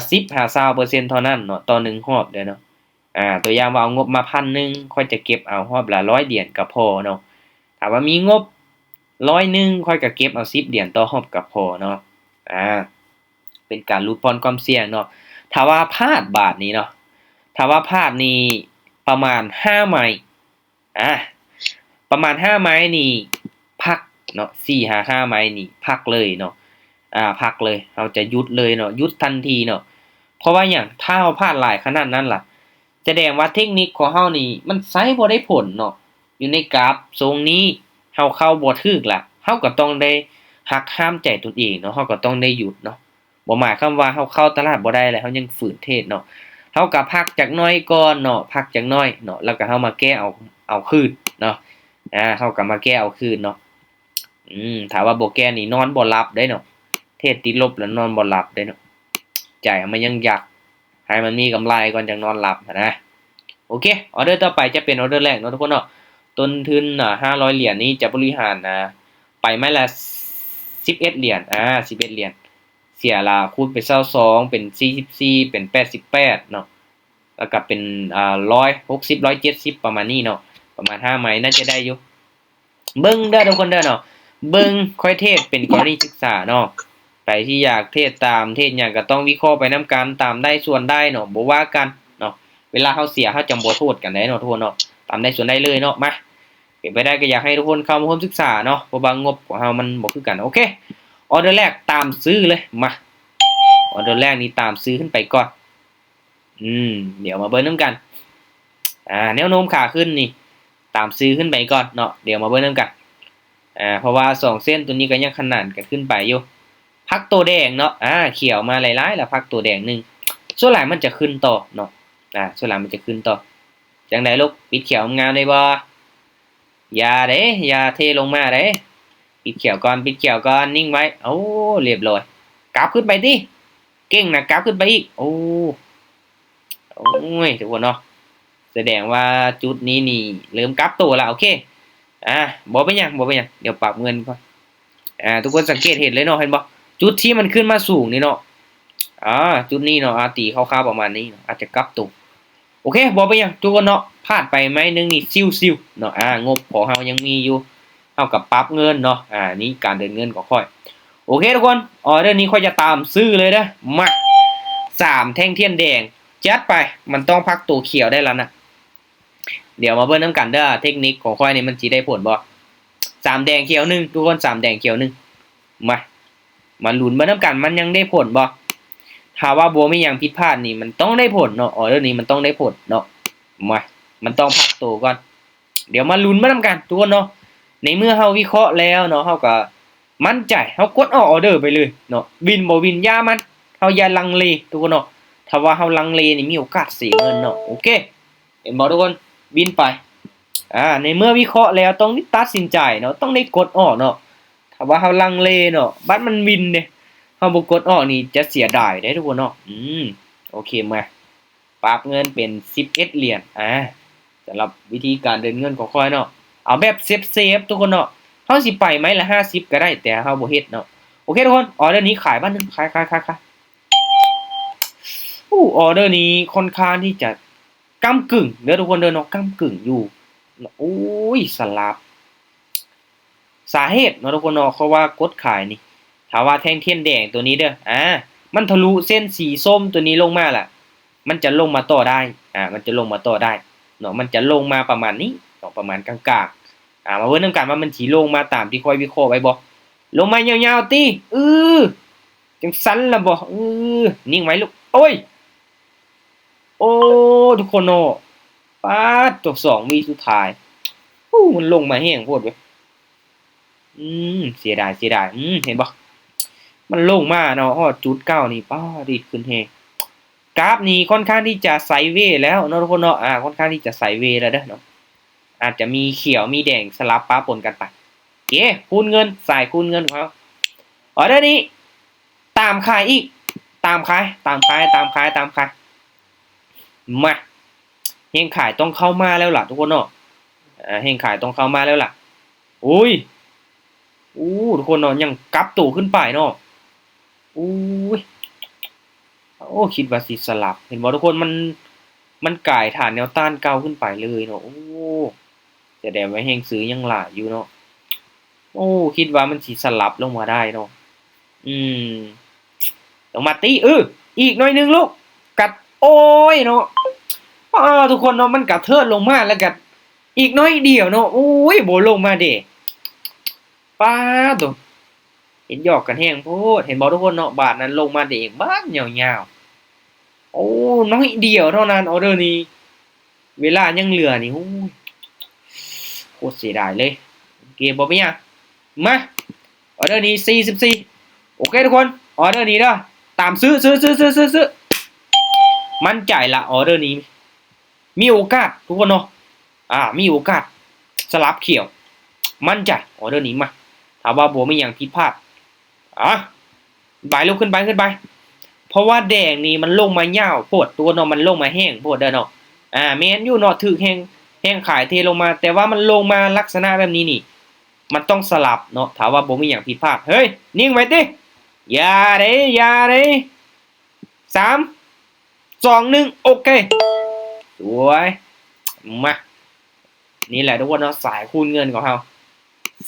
10-20%เท่านั้นเนาะต่อ1รอบเด้อเนาะตัวอย่างว่าเอางบมา1,000ค่อยจะเก็บเอารอบละ100 เหรียญก็พอเนาะถ้าว่ามีงบ100ค่อยก็เก็บเอา10 เหรียญต่อรอบก็พอเนาะอ่าเป็นการลดผ่อนความเสี่ยงเนาะถ้าว่าพลาดบาทนี้เนาะถ้าว่าพลาดนี่ประมาณ5ไม้อ่าประมาณ5ไม้นี่พักเนาะ4-5ไม้นี่พักเลยเนาะพักเลยเราจะหยุดเลยเนาะหยุดทันทีเนาะเพราะว่าหยังถ้าเราพลาดหลายขนาดนั้นล่ะแสดงว่าเทคนิคของเรานี่มันใช้บ่ได้ผลเนาะอยู่ในกราฟทรงนี้เราเข้าบ่ถึกล่ะเราก็ต้องได้หักห้ามใจตนเองเนาะเราก็ต้องได้หยุดเนาะบ่หมายความว่าเราเข้าตลาดบ่ได้แล้วเรายังฝืนเทรดเนาะเราก็พักจักหน่อยก่อนเนาะพักจักหน่อยเนาะแล้วก็เรามาแก้เอาคืนเนาะเราก็มาแก้เอาคืนเนาะถ้าว่าบ่แก้นี่นอนบ่หลับได้เนาะเทรดติดลบแล้วนอนบ่หลับได้เนาะใจมันยังอยากให้มันมีกำไรก่อนจังนอนหลับนะโอเคออเดอร์ต่อไปจะเป็นออเดอร์แรกเนาะทุกคนเนาะต้นทุน500 เหรียญนี้จะบริหารไปไม้ละ11 เหรียญ11 เหรียญเสียละคูณไป22เป็น44เป็น88เนาะแล้วก็เป็น160 170ประมาณนี้เนาะประมาณ5ไม้น่าจะได้อยู่เบิ่งเด้อทุกคนเด้อเนาะเบิ่งค่อยเทศเป็นกรณีศึกษาเนาะใครที่อยากเทศตามเทศหยังก็ต้องวิเคราะห์ไปนำกันตามได้ส่วนได้เนาะบ่ว่ากันเนาะเวลาเฮาเสียเฮาจำบ่โทษกันได้เนาะทุกคนเนาะตามได้ส่วนได้เลยเนาะมาเป็นไปได้ก็อยากให้ทุกคนเข้ามาร่วมศึกษาเนาะเพราะบางงบของเฮามันบ่คือกันโอเคออเดอร์แรกตามซื้อเลยมาออเดอร์แรกนี้ตามซื้อขึ้นไปก่อนเดี๋ยวมาเบิ่งนำกันแนวโน้มขาขึ้นนี่ตามซื้อขึ้นไปก่อนเนาะเดี๋ยวมาเบิ่งนำกันเพราะว่า2เส้นตัวนี้ก็ยังขนานกันขึ้นไปอยู่พักตัวแดงเนาะเขียวมาหลายๆแล้วพักตัวแดงนึงส่วนหลายมันจะขึ้นต่อเนาะส่วนหลายมันจะขึ้นต่อจังได๋ลูกปิดเขียวงามได้บ่อย่าเด้อย่าเทลงมาเด้ปิดเขียวก่อนปิดเขียวก่อนนิ่งไว้โอ้เรียบร้อยกราฟขึ้นไปติเก่งนะกราฟขึ้นไปอีกโอ้ยทุกคนเนาะแสดงว่าจุดนี้นี่เริ่มกลับตัวแล้วโอเคบ่เป็นหยังบ่เป็นหยังเดี๋ยวปรับเงินก่อนทุกคนสังเกตเห็นเลยเนาะเห็นบ่จุดที่มันขึ้นมาสูงนี่เนาะจุดนี้เนาะตีคร่าวๆประมาณนี้อาจจะกลับตัวโอเคบ่เป็นหยังทุกคนเนาะพลาดไปไหมนึงนี่ซิ่วๆเนาะงบของเฮายังมีอยู่เฮากับปรับเงินเนาะนี่การเดินเงินก็ค่อยโอเคทุกคนออเดอร์นี้ค่อยจะตามซื้อเลยนะมา3แท่งเทียนแดงจัดไปมันต้องพักตัวเขียวได้แล้วนะเดี๋ยวมาเบิ่งนำกันเด้อเทคนิคของค่อยนี่มันสิได้ผลบ่3แดงเขียว1ทุกคน3แดงเขียว1มาลุ้นเบิ่งนำกันมันยังได้ผลบ่ถ้าว่าบ่มีหยังผิดพลาดนี่มันต้องได้ผลเนาะออเดอร์นี้มันต้องได้ผลเนาะมันต้องพักตัวก่อนเดี๋ยวมาลุ้นเบิ่งนำกันทุกคนเนาะในเมื่อเฮาวิเคราะห์แล้วเนาะเฮาก็มั่นใจเฮากดออเดอร์ไปเลยเนาะวินบ่วินอย่ามันเฮาอย่าลังเลทุกคนเนาะถ้าว่าเฮาลังเลนี่มีโอกาสเสียเงินเนาะโอเคเห็นบ่ทุกคนบินไปในเมื่อวิเคราะห์แล้วต้องตัดสินใจเนาะต้องได้กดออกเนาะถ้าว่าเฮาลังเลเนาะบัดมันวินเด้เฮาบ่กดออกนี่จะเสียดายได้ทุกคนเนาะโอเคมาปรับเงินเป็น11 เหรียญสำหรับวิธีการเดินเงินของข้อยเนาะเอาแบบเซฟทุกคนเนาะเฮาสิไปไหมละ50ก็ได้แต่เฮาบ่เฮ็ดเนาะโอเคทุกคนออเดอร์นี้ขายบ้านนึงขายออเดอร์นี้ค่อนข้างที่จะก้ำกึ่งเด้อทุกคนเด้อเนาะก้ำกึ่งอยู่โอ้ยสลับสาเหตุเนาะทุกคนเนาะเพราะว่ากดขายนี่ถ้าว่าแท่งเทียนแดงตัวนี้เด้อมันทะลุเส้นสีส้มตัวนี้ลงมาล่ะมันจะลงมาต่อได้มันจะลงมาต่อได้เนาะมันจะลงมาประมาณนี้เนาะประมาณกลางๆมาเบิ่งนำกันว่ามันสิลงมาตามที่ค่อยวิเคราะห์ไว้บ่ลงมายาวๆติจังซั่นล่ะบ่นิ่งไว้ลูกโอ้ยโอ้ทุกคนเนาะป๊าดตัว2วิสุดท้ายมันลงมาแห้งโพดเว้ยเสียดายเห็นบ่มันลงมาเนาะฮอดจุดเก้านี่ป๊าดีดขึ้นแฮงกราฟนี้ค่อนข้างที่จะไซด์เวย์แล้วเนาะทุกคนเนาะค่อนข้างที่จะไซด์เวย์แล้วเด้อเนาะอาจจะมีเขียวมีแดงสลับปะปนกันไปโอเคคูณเงินสายคูณเงินของเขาออเดอร์นี้ตามขายอีกตามขายมาเฮงขายต้องเข้ามาแล้วล่ะทุกคนเนาะเฮงขายต้องเข้ามาแล้วล่ะอุ้ยทุกคนเนาะยังกลับตู่ขึ้นไปเนาะอุ้ย โอ้คิดว่าสิสลับเห็นบ่ทุกคนมันก่ายฐานแนวต้านเก่าขึ้นไปเลยเนาะโอ้แสดงว่าแฮงซื้อยังหลายอยู่เนาะโอ้คิดว่ามันสิสลับลงมาได้เนาะอืมต้องมาตีอีกหน่อยหนึงลูกกัดโอ้ยเนาะทุกคนเนาะมันกระเทิดลงมาแล้วกัดอีกน้อยเดียวเนาะโอ้ยบ่ลงมาเด้ป๊าดโตเห็นหยอกกันแฮงโพดเห็นบ่ทุกคนเนาะบาทนั้นลงมาได้อีกบาดยาวๆโอ้น้อยเดียวเท่านั้นออเดอร์นี้เวลายังเหลือนี่โอ้ยโคตรเสียดายเลยเกมบ่มีหยังมาออเดอร์นี้44โอเคทุกคนออเดอร์นี้เด้อตามซื้อมั่นใจละออเดอร์นี้มีโอกาสทุกคนเนาะมีโอกาสสลับเขียวมั่นใจออเดอร์นี้มาถ้าว่าบ่มีหยังผิดพลาดไปลุกขึ้นไปเพราะว่าแดงนี่มันลงมายาวโพดตัวเนาะมันลงมาแห้งโพดเด้อเนาะแม่นอยู่เนาะถึกแห้งขายเทลงมาแต่ว่ามันลงมาลักษณะแบบนี้นี่มันต้องสลับเนาะถ้าว่าบ่มีหยังผิดพลาดเฮ้ยนิ่งไว้ติอย่าเด้3 2 1โอเคสวยมานี่แหละทุกคนเนาะสายคูณเงินของเฮา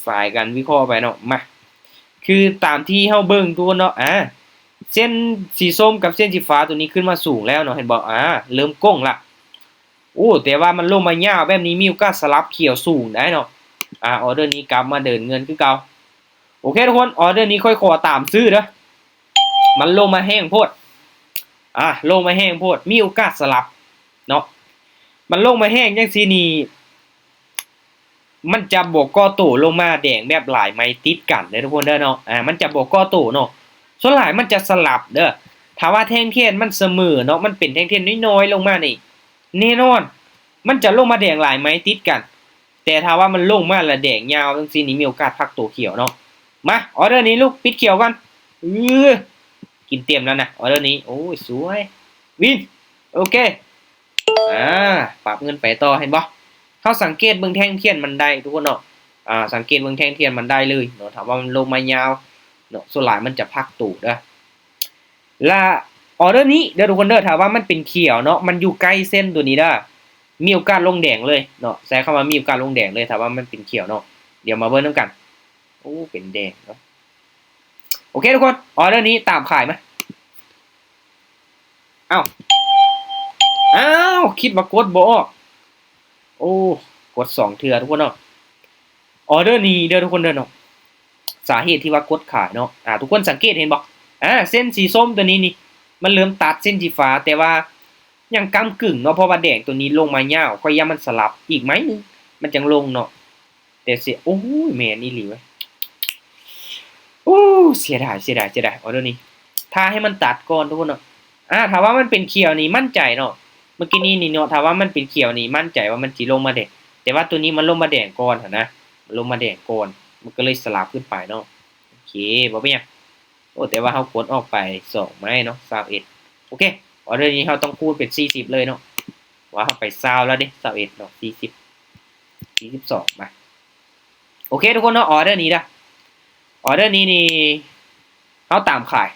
สายกันวิเคราะห์ไปเนาะมาคือตามที่เฮาเบิ่งทุกคนเนาะเส้นสีส้มกับเส้นสีฟ้าตัวนี้ขึ้นมาสูงแล้วเนาะเห็นบ่เริ่มก้งละแต่ว่ามันลงมายาวแบบนี้มีโอกาสสลับเขียวสูงได้เนาะออเดอร์นี้กลับมาเดินเงินคือเก่าโอเคทุกคนออเดอร์นี้ค่อยขอตามซื้อเด้อมันลงมาแห้งโพดลงมาแห้งโพดมีโอกาสสลับเนาะมันลงมาแห้งจังซี่นี่มันจะบ่ก่อโตลงมาแดงแบบหลายไม้ติดกันเด้อทุกคนเด้อเนาะมันจะบ่ก่อโตเนาะส่วนหลายมันจะสลับเด้อถ้าว่าแท่งเทียนมันเสมอเนาะมันเป็นแท่งเทียนน้อยๆลงมานี่แน่นอนมันจะลงมาแดงหลายไม้ติดกันแต่ถ้าว่ามันลงมาแล้วแดงยาวจังซี่นี่มีโอกาสพักตัวเขียวเนาะมาออเดอร์นี้ลูกปิดเขียวก่อนกินเต็มแล้วนะออเดอร์นี้โอ้ยสวยวินโอเคปรับเงินไปต่อเห็นบ่เขาสังเกตเบิ่งแท่งเทียนมันได้ทุกคนเนาะสังเกตเบิ่งแท่งเทียนมันได้เลยเนาะถ้าว่ามันลงมายาวเนาะส่วนหลายมันจะพักตู่เด้อและออเดอร์นี้เด้อทุกคนเด้อถ้าว่ามันเป็นเขียวเนาะมันอยู่ใกล้เส้นตัวนี้เด้อมีโอกาสลงแดงเลยเนาะใช้คำว่ามีโอกาสลงแดงเลยถ้าว่ามันเป็นเขียวเนาะเดี๋ยวมาเบิ่งนำกันโอ้เป็นแดงเนาะโอเคทุกคนออเดอร์นี้ตามขายมั้ยอ้าวคิดว่ากดบ่ออกโอ้กด2เทื่อทุกคนเนาะออเดอร์นี้เด้อทุกคนเด้อเนาะสาเหตุที่ว่ากดขายเนาะทุกคนสังเกตเห็นบ่เส้นสีส้มตัวนี้นี่มันเริ่มตัดเส้นสีฟ้าแต่ว่ายังก้ำกึ่งเนาะเพราะว่าแดงตัวนี้ลงมายาวค่อยย่ามันสลับอีกไหมนึงมันจังลงเนาะแต่เสียโอ้ยแม่นอีหลีเว้ยเสียดายออเดอร์นี้ถ้าให้มันตัดก่อนทุกคนเนาะถ้าว่ามันเป็นเขียวนี่มั่นใจเนาะเมื่อกี้นี้เนาะถ้าว่ามันเป็นเขียวนี่มั่นใจว่ามันสิลงมาแดงแต่ว่าตัวนี้มันลงมาแดงก่อนหั่นนะมันลงมาแดงก่อนมันก็เลยสลับขึ้นไปเนาะโอเคบ่เป็นหยังแต่ว่าเฮากดออกไป2ไม้เนาะ21โอเคออเดอร์นี้เฮาต้องคูณเป็น40เลยเนาะว่าเฮาไป20แล้วเด้21เนาะ40 42มาโอเคทุกคนเนาะออเดอร์นี้นะออเดอร์นี้นี่เฮาตามขาย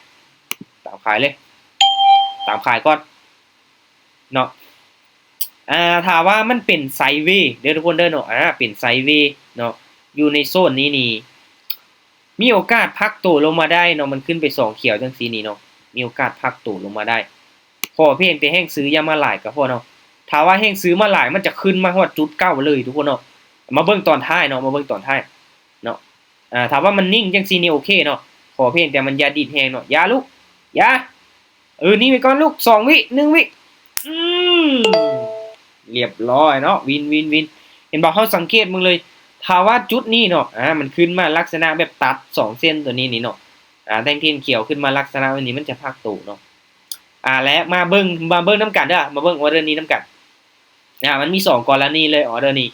เลยตามขายก่อนเนาะถ้าว่ามันเป็นไซด์เวย์เด้อทุกคนเด้อเนาะเป็นไซด์เวย์เนาะอยู่ในโซนนี้นี่มีโอกาสพักตัวลงมาได้เนาะมันขึ้นไป2เขียวจังซี่นี่เนาะมีโอกาสพักตัวลงมาได้ขอเพียงแต่แฮ่งซื้ออย่ามาหลายก็พอเนาะถ้าว่าแฮ่งซื้อมาหลายมันจะขึ้นมาฮอดจุดเก้าเลยทุกคนเนาะมาเบิ่งตอนท้ายเนาะเนาะถ้าว่ามันนิ่งจังซี่นี่โอเคเนาะขอเพียงแต่มันอย่าดีดแฮงเนาะอย่าลูกอย่านิ่งไปก่อนลูก2วิ1วิเรียบร้อยเนาะวินเห็นบ่เฮาสังเกตมึงเลยถ้าว่าจุดนี้เนาะมันขึ้นมาลักษณะแบบตัด2เส้นตัวนี้นี่เนาะแท่งเทียนเขียวขึ้นมาลักษณะแบบนี้มันจะพักตู่เนาะและมาเบิ่งนำกันเด้อมาเบิ่งออเดอร์นี้นำกันมันมี2กรณีเลยออเดอร์นี้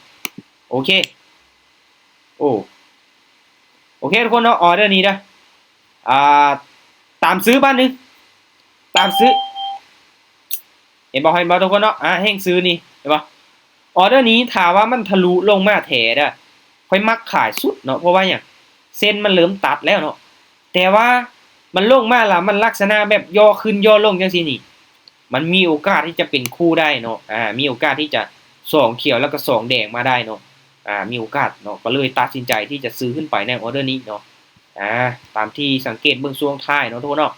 โอเคโอเคทุกคนเนาะออเดอร์นี้เด้อตามซื้อบ้านนึงตามซื้อเห็นบ่ทุกคนเนาะแฮ่งซื้อนี่เห็นบ่ออเดอร์นี้ถ้าว่ามันทะลุลงมาแท้เด้อค่อยมักขายสุดเนาะเพราะว่าหยังเส้นมันเริ่มตัดแล้วเนาะแต่ว่า มันลงมาล่ะมันลักษณะแบบย่อขึ้นย่อลงจังซี่นี่มันมีโอกาสที่จะเป็นคู่ได้เนาะมีโอกาสที่จะ2เขียวแล้วก็2แดงมาได้เนาะมีโอกาสเนาะก็เลยตัดสินใจที่จะซื้อขึ้นไปในออเดอร์นี้เนาะตามที่สังเกตเบื้องช่วงท้ายเนาะทุกคนเนาะ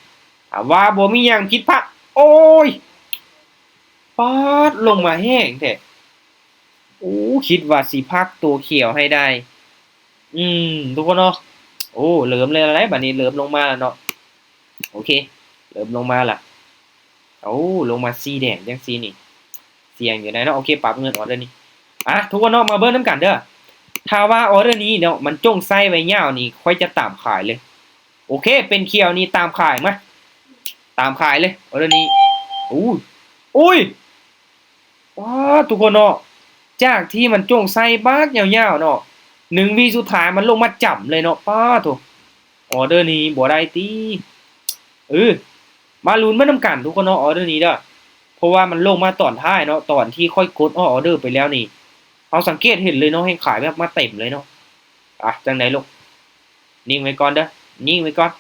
ถามว่าบ่มีหยังผิดพลาดโอ้ยป๊าดลงมาแห้งแท้โอ้คิดว่าสิพักตัวเขียวให้ได้ ทุกคนเนาะโอ้เหลิมเลยอะไรบัดนี้เหลิมลงมาแล้วเนาะโอเคเหลิมลงมาละโอ้ลงมาสีแดงจังซี่นี่เสียงอยู่ไหนเนาะโอเคปรับเงินออเดอร์นี้ทุกคนเนาะมาเบิ่งนํกันเด้อถ้าว่าออเดอร์นี้เนาะมันจงไส้ไว้ยาวนี่ค่อยจะตามขายเลยโอเคเป็นเขียวนี่ตามขายมาตามขายเลยออเดอร์นี้อู้อุ้ยว้าทุกคนเนาะจากที่มันจงไส้บากยาวๆเนาะ1วิสุดท้ายมันลงมาจับเลยเนาะป้าโถออเดอร์นี้บ่ได้ติมาลุ้นมานํกันทุกคนเนาะออเดอร์นี้เด้อเพราะว่ามันลงมาตอนท้ายเนาะตอนที่ค่อยกดออเดอร์ไปแล้วนี่เราสังเกตเห็นเลยเนาะให้ขายแบบมาเต็มเลยเนาะจังได๋ลูกนิ่งไว้ก่อนเด้อนิ่งไว้ก่อน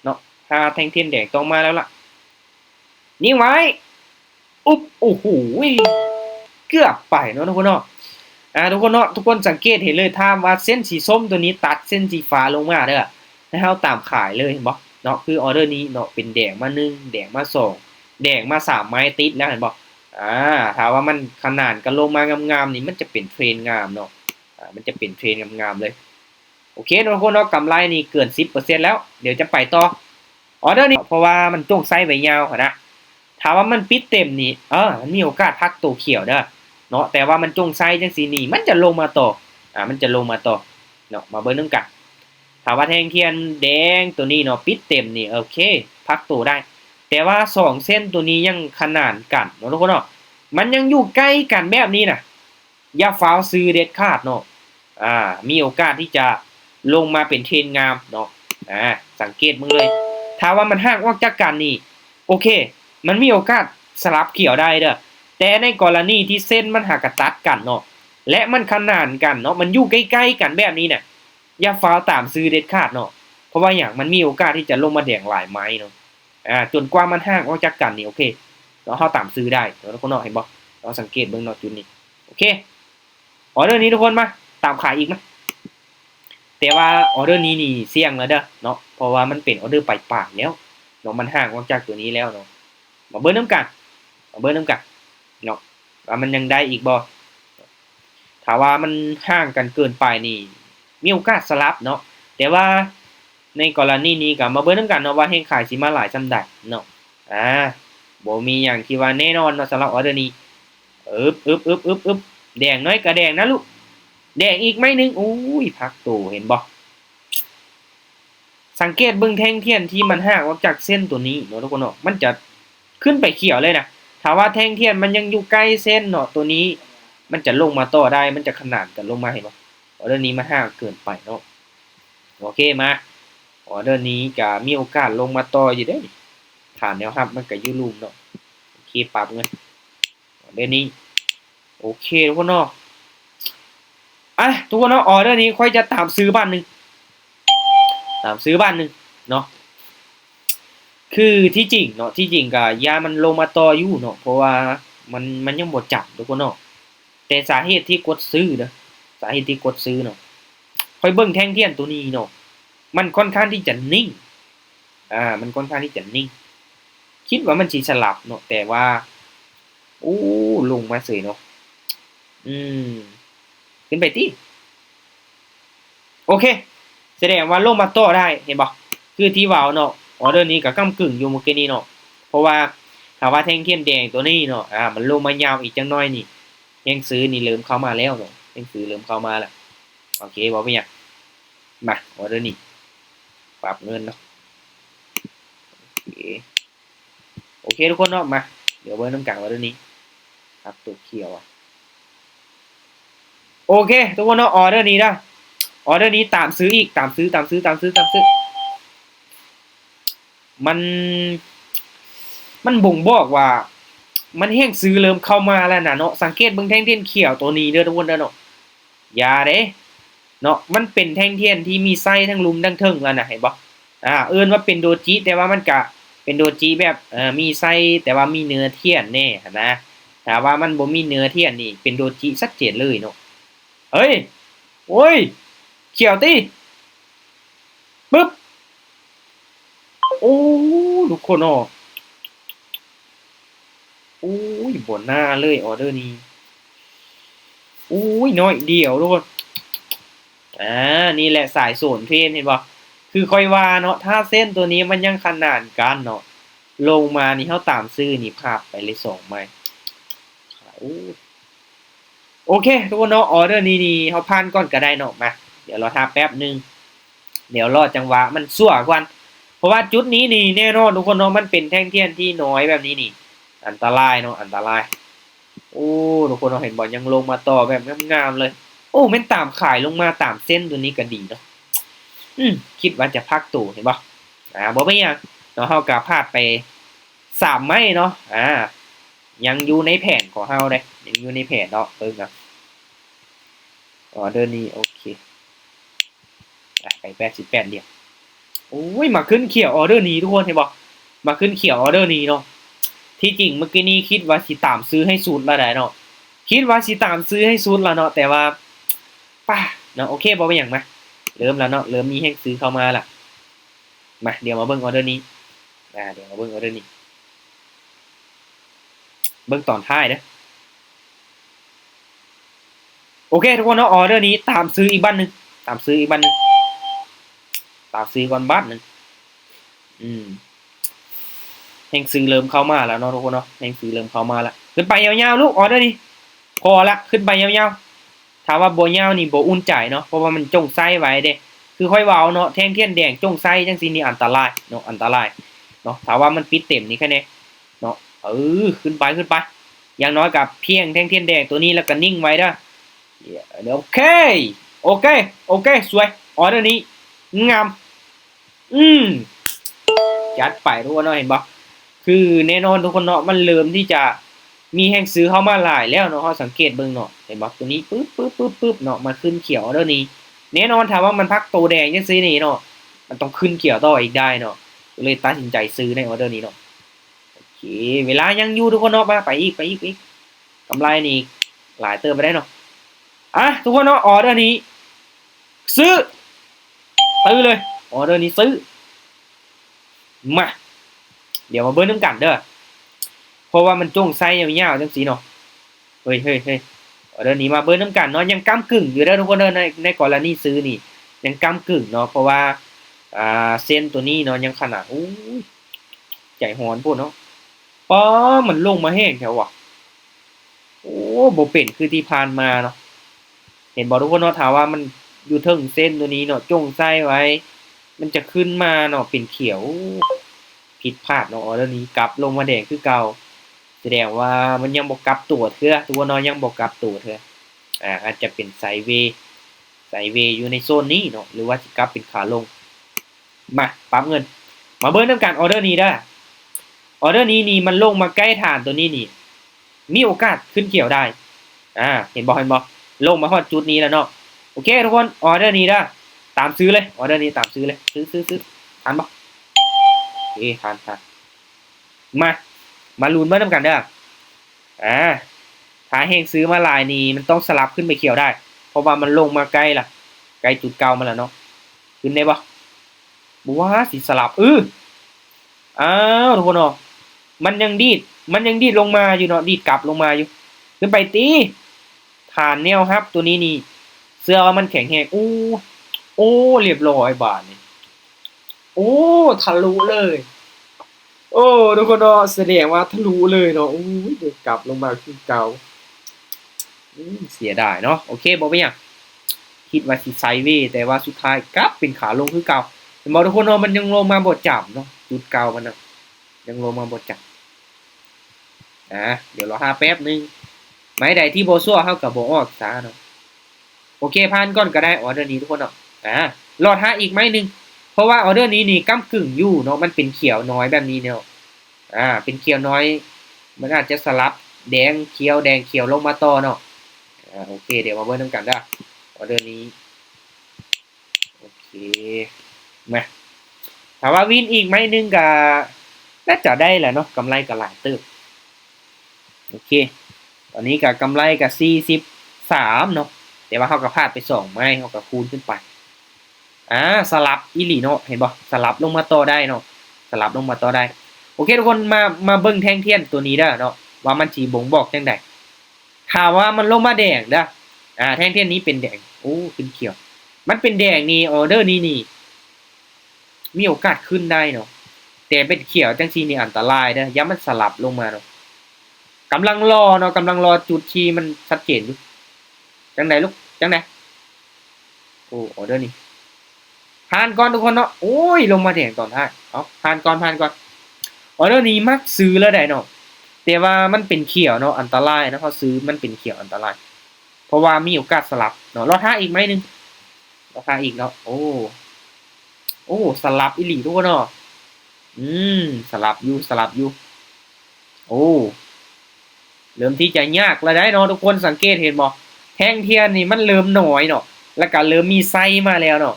เนาะถ้าแท่งเทียนแดงต้องมาแล้วล่ะนิ่งไว้อุ๊บโอ้โฮเกือบไปเนาะทุกคนเนาะทุกคนเนาะทุกคนสังเกตเห็นเลยถ้าว่าเส้นสีส้มตัวนี้ตัดเส้นสีฟ้าลงมาเด้อให้เฮาตามขายเลยเห็นบ่เนาะคือออเดอร์นี้เนาะเป็นแดงมา1แดงมา2แดงมา3ไม้ติดแล้วเห็นบ่ถ้าว่ามันขนานกันลงมางามๆนี่มันจะเป็นเทรนงามเนาะมันจะเป็นเทรนงามๆเลยโอเคทุกคนเนาะกำไรนี่เกิน 10% แล้วเดี๋ยวจะไปต่อออเดอร์นี้เพราะว่ามันจงไซไว้ยาวนะถ้าว่ามันปิดเต็มนี่มันมีโอกาสพักตัวเขียวเด้อเนาะแต่ว่ามันจงไซจังซี่นี่มันจะลงมาต่อมันจะลงมาต่อเนาะมาเบิ่งนำกันถ้าว่าแท่งเทียนแดงตัวนี้เนาะปิดเต็มนี่โอเคพักตัวได้แต่ว่า2เส้นตัวนี้ยังขนานกันเนาะทุกคนเนาะมันยังอยู่ใกล้กันแบบนี้น่ะอย่าฟ้าวซื้อเด็ดขาดเนาะมีโอกาสที่จะลงมาเป็นเทรนงามเนาะสังเกตมึงเลยถ้าว่ามันห่างออกจากกันนี่โอเคมันมีโอกาสสลับเกี่ยวได้เด้อแต่ในกรณีที่เส้นมันหักกระตัดกันเนาะและมันขนานกันเนาะมันอยู่ใกล้ๆกันแบบนี้เนี่ยอย่าฟ้าวตามซื้อเด็ดขาดเนาะเพราะว่าอย่างมันมีโอกาสที่จะลงมาแดงหลายไม้เนาะจนกว่ามันห่างออกจากกันนี่โอเคเนาะเฮาตามซื้อได้เนาะทุกคนเนาะเห็นบ่เราสังเกตเบิ่งเนาะจุดนี้โอเคออเดอร์นี้ทุกคนมาตามขายอีกมั้ยแต่ว่าออเดอร์นี้นี่เสี่ยงแล้วเด้อเนาะเพราะว่ามันเป็นออเดอร์ปลายๆแล้วเนาะมันห่างออกจากตัวนี้แล้วเนาะมาเบิ่งนำกันเนาะว่ามันยังได้อีกบ่ถ้าว่ามันห่างกันเกินไปนี่มีโอกาสสลับเนาะแต่ว่าในกรณีนี้ก็มาเบิ่งนำกันเนาะว่าแฮ่งขายสิมาหลายส่ำใดเนาะบ่มีหยังที่ว่าแน่นอนเนาะสำหรับออเดอร์นี้อึบๆๆๆแดงน้อยก็แดงนะลูกแดงอีกไม้นึงอุ้ยพักตัวเห็นบ่สังเกตเบิ่งแท่งเทียนที่มันห่างออกจากเส้นตัวนี้เนาะทุกคนเนาะมันจะขึ้นไปเขียวเลยนะถ้าว่าแท่งเทียนมันยังอยู่ใกล้เส้นเนาะตัวนี้มันจะลงมาต่อได้มันจะขนานกันลงมาเห็นบ่ออเดอร์นี้มันห่างเกินไปเนาะโอเคมาออเดอร์นี้ก็มีโอกาสลงมาต่ออยู่เด้ฐานแนวรับมันก็อยู่ลุ่มเนาะโอเคปรับเงินออเดอร์นี้โอเคทุกคนเนาะทุกคนเนาะออเดอร์นี้ค่อยจะตามซื้อบ้านนึงเนาะคือที่จริงเนาะที่จริงก็ยามันลงมาต่ออยู่เนาะเพราะว่ามันยังบ่จับทุกคนเนาะแต่สาเหตุที่กดซื้อเนาะสาเหตุที่กดซื้อเนาะค่อยเบิ่งแท่งเทียนตัวนี้เนาะมันค่อนข้างที่จะนิ่งมันค่อนข้างที่จะนิ่งคิดว่ามันสิสลับเนาะแต่ว่าโอ้ลงมาเฉยเนาะขึ้นไปติโอเคแสดงว่าลงมาต่อได้เห็นบ่คือที่ว่าเนาะออเดอร์นี้ก็ก้ำกึ่งอยู่เมื่อกี้นี้เนาะเพราะว่าถ้าว่าแท่งเทียนแดงตัวนี้เนาะมันลงมายาวอีกจังน้อยนี่แฮงซื้อนี่เริ่มเข้ามาแล้วเนาะแฮงซื้อเริ่มเข้ามาแล้วโอเคบ่เป็นหยังมาออเดอร์นี้ปรับเงินเนาะโอเคทุกคนเนาะมาเดี๋ยวเบิ่งนำกันออเดอร์นี้ครับตัวเขียวโอเคทุกคนเนาะออเดอร์นี้นะออเดอร์นี้ตามซื้ออีกตามซื้อมันบ่งบอกว่ามันแฮ่งซื้อเริ่มเข้ามาแล้วน่ะเนาะสังเกตเบิ่งแท่งเทียนเขียวตัวนี้เด้อทุกคนเด้อเนาะอย่าเด้เนาะมันเป็นแท่งเทียนที่มีไส้ทั้งลุมทั้งเทิงแล้วน่ะเห็นบ่ เอิ้นว่าเป็นโดจิแต่ว่ามันก็เป็นโดจิแบบมีไส้แต่ว่ามีเนื้อเทียนแน่นะถ้าว่ามันบ่มีเนื้อเทียนนี่เป็นโดจิชัดเจนเลยเนาะเฮ้ยโอ้ยเขียวติปึ๊บโอ้ทุกคนอ้อโอ้ยบ่น่าเลยออเดอร์นี้โอ้ยน้อยเดียวทุกคนนี่แหละสายโซนเทรนเห็นบ่คือค่อยว่าเนาะถ้าเส้นตัวนี้มันยังขนานกันเนาะลงมานี่เฮาตามซื้อนี่ภาพไปเลย2ไม้โอ้โอเคทุกคนเนาะออเดอร์นี้นี่เฮาผ่านก่อนก็ได้เนาะมาเดี๋ยวรอท่าแป๊บนึงเดี๋ยวรอจังหวะมันสั่วก่อนเพราะว่าจุดนี้นี่แน่นอนทุกคนเนาะมันเป็นแท่งเทียนที่น้อยแบบนี้นี่อันตรายเนาะอันตรายโอ้ทุกคนเราเห็นบ่ยังลงมาต่อแบบงามๆเลยโอ้แม่นตามขายลงมาตามเส้นตัวนี้ก็ดีเนาะคิดว่าจะพักตู่เห็นบ่บ่เป็นหยังเนาะเฮาก็พลาดไป3ไม้เนาะยังอยู่ในแผนของเฮาเด้ยังอยู่ในแผนเนาะเบิ่งนะออเดอร์นี้โอเคไป88เหรียญโอ้ยมาขึ้นเขียวออเดอร์นี้ทุกคนเห็นบ่มาขึ้นเขียวออเดอร์นี้เนาะที่จริงเมื่อกี้นี้คิดว่าสิตามซื้อให้สุดแล้วได้เนาะคิดว่าสิตามซื้อให้สุดแล้วเนาะแต่ว่าป่ะเนาะโอเคบ่เป็นหยังมาเริ่มแล้วเนาะเริ่มมีให้ซื้อเข้ามาละมาเดี๋ยวมาเบิ่งออเดอร์นี้เดี๋ยวมาเบิ่งออเดอร์นี้เบิ่งตอนท้ายเด้อโอเคทุกคนเนาะออเดอร์นี้ตามซื้ออีกบ้านนึงตามซื้ออีกบ้านนึงตามซื้อก่อนบ้านนึงอืมแห่งซื้อเริ่มเข้ามาแล้วเนาะทุกคนเนาะแห่งซื้อเริ่มเข้ามาแล้วขึ้นไปยาวๆลูกออเดอร์นี้พอละขึ้นไปยาวๆถามว่าบ่ยาวนี่บ่อุ่นใจเนาะเพราะว่ามันจงไส้ไว้เด้คือค่อยเว้าเนาะแท่งเทียนแดงจงไส้จังซี่นี่อันตรายเนาะอันตรายเนาะถ้าว่ามันปิดเต็มนี่แค่นี้เนาะขึ้นไปขึ้นไปอย่างน้อยกับเพียงแท่งเทียนแดงตัวนี้แล้วก็นิ่งไว้เด้อเดี๋ยวโอเคโอเคโอเคสวยออเดอร์นี้งามอืมจัดไปทุกคนเนาะเห็นบ่คือแน่นอนทุกคนเนาะมันเริ่มที่จะมีแห่งซื้อเข้ามาหลายแล้วเนาะเฮาสังเกตเบิ่งเนาะเห็นบ่ตัวนี้ปึ๊บๆๆๆเนาะมาขึ้นเขียวออเดอร์นี้แน่นอนถ้าว่ามันพักโตแดงจังซี่นี่เนาะมันต้องขึ้นเขียวต่ออีกได้เนาะก็เลยตัดสินใจซื้อในออเดอร์นี้เนาะโอเคเวลายังอยู่ทุกคนเนาะมาไปอีกกำไรนี่หลายเติมไปได้เนาะทุกคนเนาะออเดอร์นี้ซื้อเลยออเดอร์นี้ซื้อมาเดี๋ยวมาเบิ่งนำกันเด้อเพราะว่ามันจ้งไส้ยาวๆจังซี่เนาะเฮ้ยออเดอร์นี้มาเบิ่งนำกันเนาะยังก้ำกึ่งอยู่เด้อทุกคนเด้อในกรณีซื้อนี่ยังก้ำกึ่งเนาะเพราะว่าเส้นตัวนี้เนาะยังขนาดใจฮ้อนโพดเนาะป๊อมันลงมาแห้งแท้ว่ะโอ้บ่เป็นคือที่ผ่านมาเนาะเห็นบ่ทุกคนเนาะถ้าว่ามันอยู่เทิงเส้นตัวนี้เนาะจ้งไส้ไว้มันจะขึ้นมาเนาะเป็นเขียวผิดพลาดเนาะออเดอร์นี้กลับลงมาแดงคือเก่าแสดงว่ามันยังบ่กลับตัวเทื่อทุกคนเนาะยังบ่กลับตัวเทื่ออาจจะเป็นไซด์เวย์อยู่ในโซนนี้เนาะหรือว่าสิกลับเป็นขาลงมาปรับเงินมาเบิ่งนำกันออเดอร์นี้เด้อออเดอร์นี้นี่มันลงมาใกล้ฐานตัวนี้นี่มีโอกาสขึ้นเขียวได้เห็นบ่ลงมาฮอดจุดนี้แล้วเนาะโอเคทุกคนออเดอร์นี้เด้อตามซื้อเลยออเดอร์นี้ตามซื้อเลยซื้อทันบ่โอเคทันมาลุ้นเบิ่งนำกันเด้อถ้าแฮ่งซื้อมาหลายนี่มันต้องสลับขึ้นไปเขียวได้เพราะว่ามันลงมาใกล้ล่ะใกล้จุดเก่ามาแล้วเนาะขึ้นได้บ่บ่ว่าสิสลับอ้าวทุกคนเนาะมันยังดีดลงมาอยู่เนาะดีดกลับลงมาอยู่ขึ้นไปตีฐานแนวรับตัวนี้นี่เสื้อว่ามันแข็งแรงเรียบร้อยบาดนี้ทะลุเลยทุกคนเนาะแสดงว่าทะลุเลยเนาะเดี๋ยวกลับลงมาคือเก่าเสียดายเนาะโอเคบ่เป็นหยังคิดว่าสิไซด์เวย์แต่ว่าสุดท้ายกลับเป็นขาลงคือเก่าแต่บ่ทุกคนเนาะมันยังลงมาบ่จับเนาะจุดเก่ามันน่ะยังลงมาบ่จับเดี๋ยวรอหาแป๊บนึงไม้ใดที่บ่ซั่วเฮาก็บ่ออกซะเนาะโอเคผ่านก่อนก็ได้ออเดอร์นี้ทุกคนเนาะรอหาอีกไม้นึงเพราะว่าออเดอร์นี้นี่ก้ำกึ่งอยู่เนาะมันเป็นเขียวน้อยแบบนี้เนาะเป็นเขียวน้อยมันอาจจะสลับแดงเขียวแดงเขียวลงมาต่อเนาะโอเคเดี๋ยวมาเบิ่งนำกันเด้อออเดอร์นี้โอเคมา ถ้าว่าวินอีกไม้นึงก็น่าจะได้แหละเนาะกำไรก็หลายเติบโอเคตอนนี้ก็กำไรก็43เนาะแต่ว่าเขาก็พลาดไป2ไม้เขาก็คูณขึ้นไปสลับอีหลีเนาะเห็นบ่สลับลงมาต่อได้เนาะสลับลงมาต่อได้โอเคทุกคนมาเบิ่งแท่งเทียนตัวนี้เด้อเนาะว่ามันสิบ่งบอกจังได๋ถ้าว่ามันลงมาแดงเด้อแท่งเทียนนี้เป็นแดงโอ้ขึ้นเขียวมันเป็นแดงนี่ออเดอร์นี้นี่มีโอกาสขึ้นได้เนาะแต่เป็นเขียวจังซี่นี่อันตรายเด้อย่ามันสลับลงมาเนาะกำลังรอเนาะกำลังรอจุดที่มันชัดเจนอยู่จังไดลูกจังไดโอ้ออเดอร์นี้ผ่านก่อนทุกคนเนาะโอ้ยลงมาแดงตอนท้ายเอาผ่านก่อนออเดอร์นี้มักซื้อแล้วได้เนาะแต่ว่ามันเป็นเขียวเนาะอันตรายนะเขาซื้อมันเป็นเขียวอันตรายเพราะว่ามีโอกาสสลับเนาะรอท่าอีกไหมนึงรอท่าอีกเนาะโอ้สลับอีหลีทุกคนเนาะสลับอยู่โอ้เริ่มที่จะยากแล้วได้เนาะทุกคนสังเกตเห็นบ่แท่งเทียนนี่มันเริ่มน้อยเนาะแล้วก็เริ่มมีไส้มาแล้วเนาะ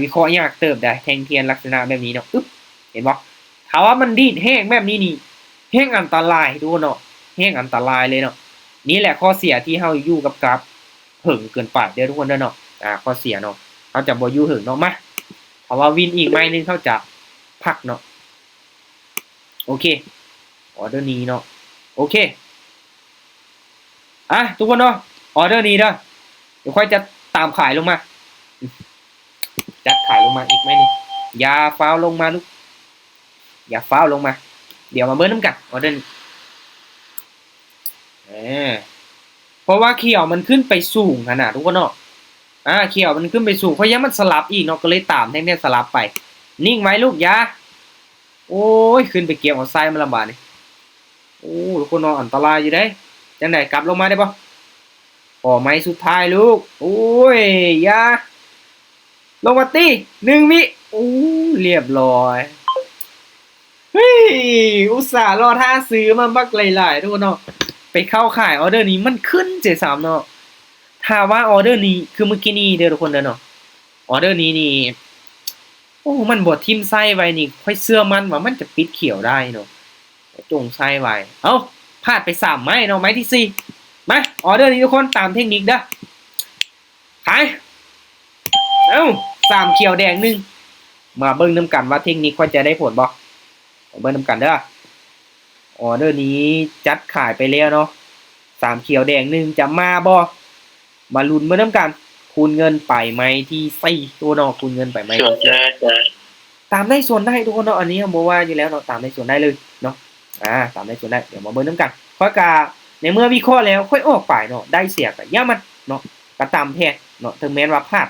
วิเคราะห์ยากเติบได้แท่งเทียนลักษณะแบบนี้เนาะอึ๊บเห็นบ่ถ้าว่ามันดีดแห้งแบบนี้นี่แห้งอันตรายดูเนาะแห้งอันตรายเลยเนาะนี่แหละข้อเสียที่เฮาอยู่กับกราฟเหิงเกินไปเด้อทุกคนเด้อเนาะข้อเสียเนาะเฮาจะบ่อยู่เหิงเนาะมาถ้าว่าวินอีกไม้นึงเขาจะพักเนาะโอเคออเดอร์นี้เนาะโอเคทุกคนเนาะออเดอร์นี้เด้อเดี๋ยวค่อยจะตามขายลงมาจัดขายลงมาอีกไหมนี่อย่าฟ้าวลงมาลูกอย่าฟ้าวลงมาเดี๋ยวมาเบิ้ลน้ำกันออเดอร์นี้เพราะว่าเขียวมันขึ้นไปสูงขนาดทุกคนเนาะเขียวมันขึ้นไปสูงเพราะยังมันสลับอีกเนาะก็เลยตามแท่งสลับไปนิ่งไหมลูกยาโอ้ยขึ้นไปเกี่ยวเอาไส้มันลำบากนี่โอ้ทุกคนเนาะอันตรายอยู่ได้จังไหนกลับลงมาได้ปะพอไม้สุดท้ายลูกโอ้ยยาลงมาตี1 วิโอ้เรียบร้อยเฮ้ยอุตส่าห์รอท่าซื้อมาบักหลายๆทุกคนเนาะไปเข้าขายออเดอร์นี้มันขึ้น73เนาะถ้าว่าออเดอร์นี้คือเมื่อกี้นี้เด้อทุกคนเด้อเนาะออเดอร์นี้นี่โอ้มันบ่ทิ่มไส้ไว้นี่ค่อยเชื่อมันว่ามันจะปิดเขียวได้เนาะจงไส้ไว้เอ้าพลาดไป3ไม้เนาะไม้ที่4มาออเดอร์นี้ทุกคนตามเทคนิคเด้อขายเอ้า3เขียวแดง1มาเบิ่งนำกันว่าเทคนิคค่อยจะได้ผลบ่เบิ่งนำกันเด้อออเดอร์นี้จัดขายไปแล้วเนาะ3เขียวแดง1จะมาบ่มาลุ้นเบิ่งนำกันคูณเงินไปไหมที่4ตัวเนาะคูณเงินไปไหมตามได้ส่วนได้ทุกคนเนาะอันนี้บ่ว่าอยู่แล้วเนาะตามได้ส่วนได้เลยเนาะตามได้ส่วนได้เดี๋ยวมาเบิ่งนำกันค่อยกะในเมื่อวิเคราะห์แล้วค่อยออกไปเนาะได้เสียก็อย่ามันเนาะก็ตามแท้เนาะถึงแม้ว่าพลาด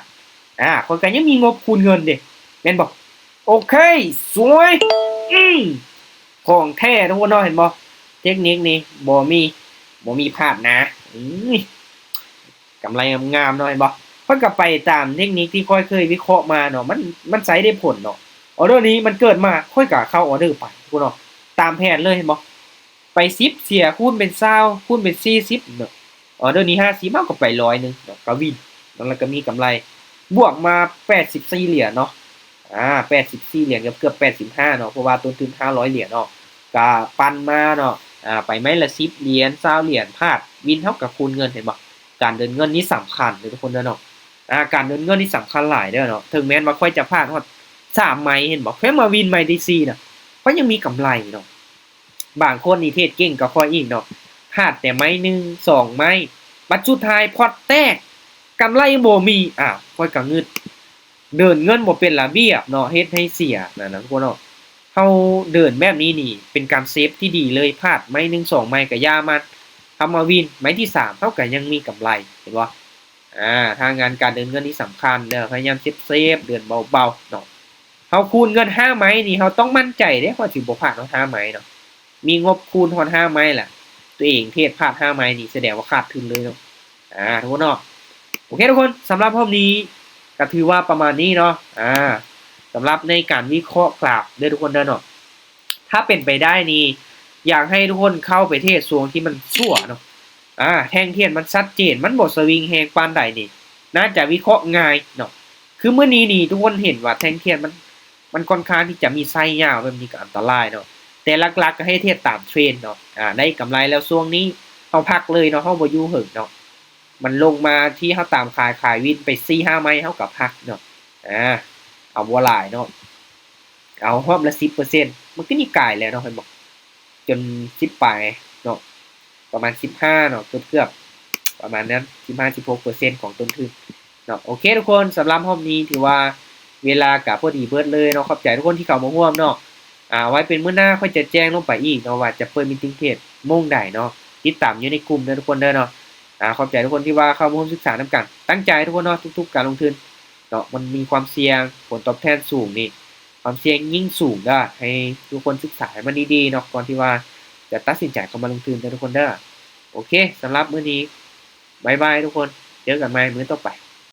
ค่อยก็ยังมีงบคูณเงินเด้แม่นบ่โอเคสวยของแท้ทุกคนเนาะเห็นบ่เทคนิคนี้บ่มีพลาดนะกำไรงามๆเนาะเห็นบ่ค่อยก็ไปตามเทคนิคที่ค่อยเคยวิเคราะห์มาเนาะมันใช้ได้ผลเนาะออเดอร์นี้มันเกิดมาค่อยก็เข้าออเดอร์ไปทุกคนเนาะตามแผนเลยเห็นบ่ไป10เสียคูณเป็น20คูณเป็น40เนาะออเดอร์นี้50มากกว่าไป100นึงเนาะก็วินแล้วก็มีกำไรบวกมา84เหรียญเนาะ84เหรียญเกือบ85เนาะเพราะว่าต้นทุน500เหรียญเนาะก็ปันมาเนาะไปไม้ละ10เหรียญ20เหรียญพลาดวินเท่ากับคูณเงินเห็นบ่การเดินเงินนี้สำคัญเลยทุกคนเด้อเนาะการเดินเงินนี่สำคัญหลายเด้อเนาะถึงแม้ว่าค่อยจะพลาดฮอด3ไม้เห็นบ่แค่มาวินไม้ที่4น่ะก็ยังมีกำไรเนาะบางคนนี่เทรดเก่งก็ค่อยอีกเนาะพลาดแต่ไม้1 2ไม้บัดสุดท้ายพอร์ตแตกกำไรบ่มีค่อยก็งึดเดินเงินบ่เป็นระเบียบเนาะเฮ็ดให้เสียนั่นน่ะทุกคนเนาะเฮาเดินแบบนี้นี่เป็นการเซฟที่ดีเลยพลาดไม้1 2ไม้ก็อย่ามันทำมาวินไม้ที่3เท่ากับยังมีกำไรเห็นบ่ทางงานการเดินเงินนี่สำคัญเด้อพยายามเซฟเดินเบาๆเนาะเฮาคูณเงิน5ไม้นี่เฮาต้องมั่นใจเด้ว่าสิบ่พลาดเนาะ5ไม้เนาะมีงบคูณฮอด5ไม้ล่ะตัวเองเทรดพลาด5ไม้นี่แสดงว่าขาดทุนเลยเนาะทุกคนเนาะโอเคทุกคนสำหรับรอบนี้ก็ถือว่าประมาณนี้เนาะสำหรับในการวิเคราะห์กราฟเด้อทุกคนเด้อเนาะถ้าเป็นไปได้นี่อยากให้ทุกคนเข้าไปเทรดช่วงที่มันชั่วเนาะแท่งเทียนมันชัดเจนมันบ่สวิงแฮงปานใดนี่น่าจะวิเคราะห์ง่ายเนาะคือมื้อนี้นี่ทุกคนเห็นว่าแท่งเทียนมัน มันค่อนข้างที่จะมีไส้ยาวแบบนี้ก็อันตรายเนาะแต่หลักๆก็ให้เทรดตามเทรนด์เนาะได้กำไรแล้วช่วงนี้เฮาพักเลยเนาะเฮาบ่อยู่หึงเนาะมันลงมาที่เฮาตามขายวินไป 4-5 ไม้เฮาก็พักเนาะเอาบ่หลายเนาะเอารอบละ 10% มันก็นี่กายแล้วเนาะเห็นบ่จน10ปลายเนาะประมาณ15เนาะเกือบๆประมาณนั้น15-16%ของต้นทุนเนาะโอเคทุกคนสำหรับรอบนี้ถือว่าเวลาก็พอดีเบิดเลยเนาะขอบใจทุกคนที่เข้ามาร่วมเนาะไว้เป็นมื้อหน้าค่อยจะแจ้งลงไปอีกเนาะว่าจะเปิดมีตติงเทรดโมงใดเนาะติดตามอยู่ในกลุ่มเด้อทุกคนเด้อเนาะขอบใจทุกคนที่ว่าเข้ามาร่วมศึกษานำกัน ตั้งใจทุกคนเนาะทุกๆการลงทุนเนาะมันมีความเสี่ยงผลตอบแทนสูงนี่ความเสี่ยงยิ่งสูงก็ให้ทุกคนศึกษาให้มันดีๆเนาะก่อนที่ว่าจะตัดสินใจเข้ามาลงทุนเด้อทุกคนเด้อโอเคสำหรับมื้อนี้บ๊ายบายทุกคนเจอกันใหม่มื้อต่อไป